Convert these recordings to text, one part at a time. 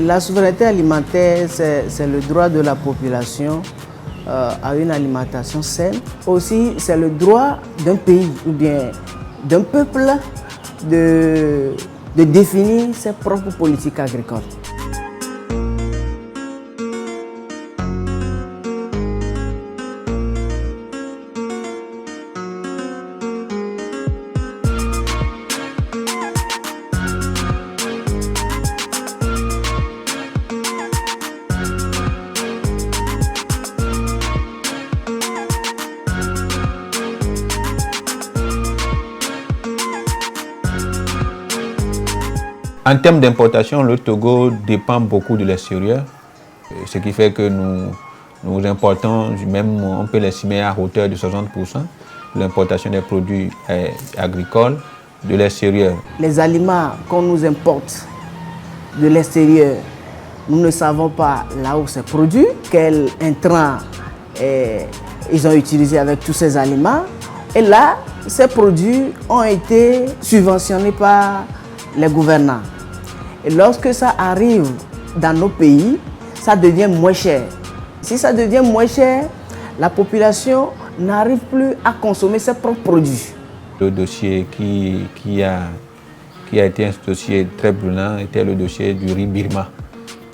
La souveraineté alimentaire, c'est le droit de la population à une alimentation saine. Aussi, c'est le droit d'un pays ou bien d'un peuple de définir ses propres politiques agricoles. En termes d'importation, le Togo dépend beaucoup de l'extérieur, ce qui fait que nous importons, même on peut l'estimer à hauteur de 60%, l'importation des produits agricoles de l'extérieur. Les aliments qu'on nous importe de l'extérieur, nous ne savons pas là où c'est produit, quels intrants ils ont utilisé avec tous ces aliments. Et là, ces produits ont été subventionnés par les gouvernants. Et lorsque ça arrive dans nos pays, ça devient moins cher. Si ça devient moins cher, la population n'arrive plus à consommer ses propres produits. Le dossier qui a été un dossier très brûlant était le dossier du riz Birma,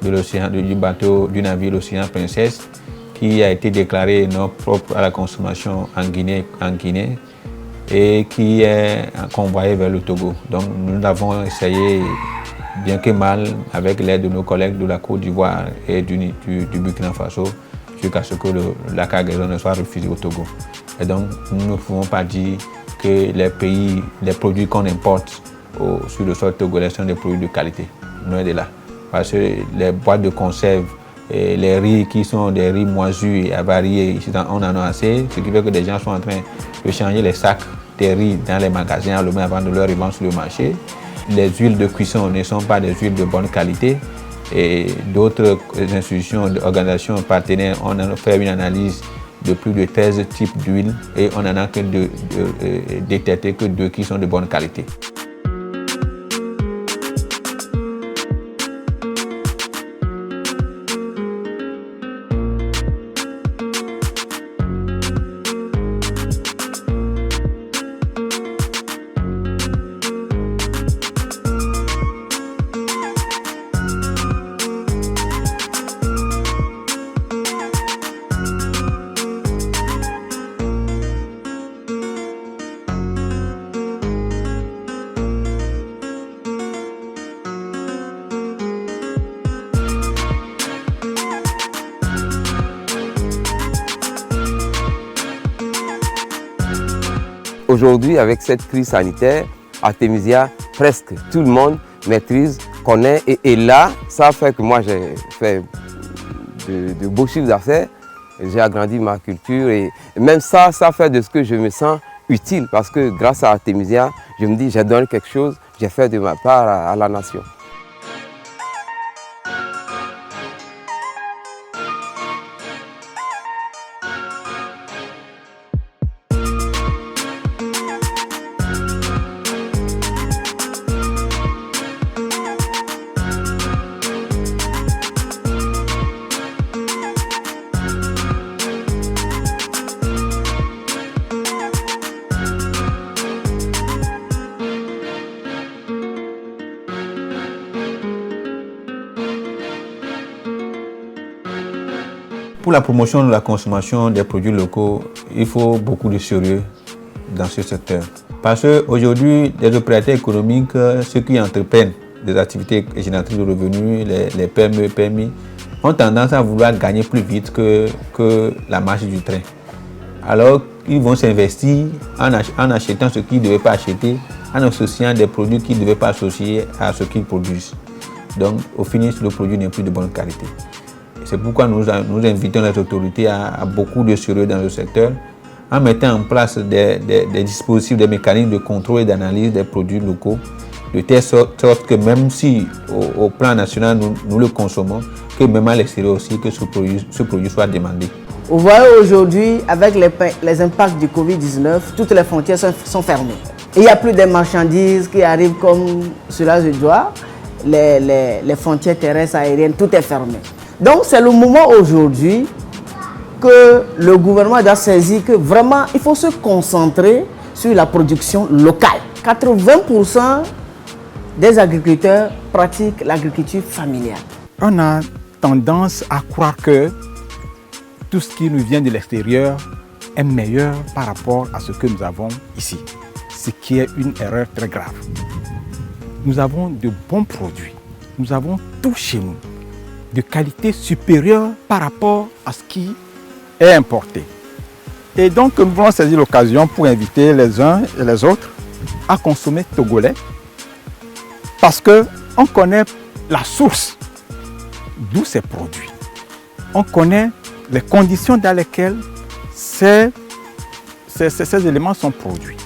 du bateau du navire l'Océan Princesse, qui a été déclaré non propre à la consommation en Guinée et qui est convoyé vers le Togo. Donc nous avons essayé, bien que mal, avec l'aide de nos collègues de la Côte d'Ivoire et du Burkina Faso, jusqu'à ce que la cargaison ne soit refusée au Togo. Et donc nous ne pouvons pas dire que les produits qu'on importe sur le sol togolais sont des produits de qualité. Loin de là. Parce que les boîtes de conserve et les riz qui sont des riz moisus et avariés, on en a assez, ce qui fait que des gens sont en train de changer les sacs des riz dans les magasins avant de leur revendre sur le marché. Les huiles de cuisson ne sont pas des huiles de bonne qualité et d'autres institutions, organisations partenaires, on a fait une analyse de plus de 13 types d'huiles et on n'en a que détecté que 2 qui sont de bonne qualité. Aujourd'hui, avec cette crise sanitaire, Artemisia, presque tout le monde maîtrise, connaît. Et là, ça fait que moi, j'ai fait de beaux chiffres d'affaires. J'ai agrandi ma culture et même ça fait de ce que je me sens utile. Parce que grâce à Artemisia, je me dis, j'ai donné quelque chose, j'ai fait de ma part à la nation. Pour la promotion de la consommation des produits locaux, il faut beaucoup de sérieux dans ce secteur. Parce qu'aujourd'hui, les opérateurs économiques, ceux qui entreprennent des activités génératrices de revenus, les PME, PMI, ont tendance à vouloir gagner plus vite que la marche du train. Alors, ils vont s'investir en achetant ce qu'ils ne devaient pas acheter, en associant des produits qu'ils ne devaient pas associer à ce qu'ils produisent. Donc, au finish, le produit n'est plus de bonne qualité. C'est pourquoi nous invitons les autorités à beaucoup de sérieux dans le secteur, en mettant en place des dispositifs, des mécanismes de contrôle et d'analyse des produits locaux, de telle sorte que même si au plan national nous le consommons, que même à l'extérieur aussi, que ce produit soit demandé. Vous voyez aujourd'hui, avec les impacts du Covid-19, toutes les frontières sont fermées. Il n'y a plus de marchandises qui arrivent comme cela se doit. les frontières terrestres, aériennes, tout est fermé. Donc c'est le moment aujourd'hui que le gouvernement doit saisir que vraiment il faut se concentrer sur la production locale. 80% des agriculteurs pratiquent l'agriculture familiale. On a tendance à croire que tout ce qui nous vient de l'extérieur est meilleur par rapport à ce que nous avons ici, ce qui est une erreur très grave. Nous avons de bons produits, nous avons tout chez nous, de qualité supérieure par rapport à ce qui est importé. Et donc nous voulons saisir l'occasion pour inviter les uns et les autres à consommer togolais parce qu'on connaît la source d'où ces produits. On connaît les conditions dans lesquelles ces éléments sont produits.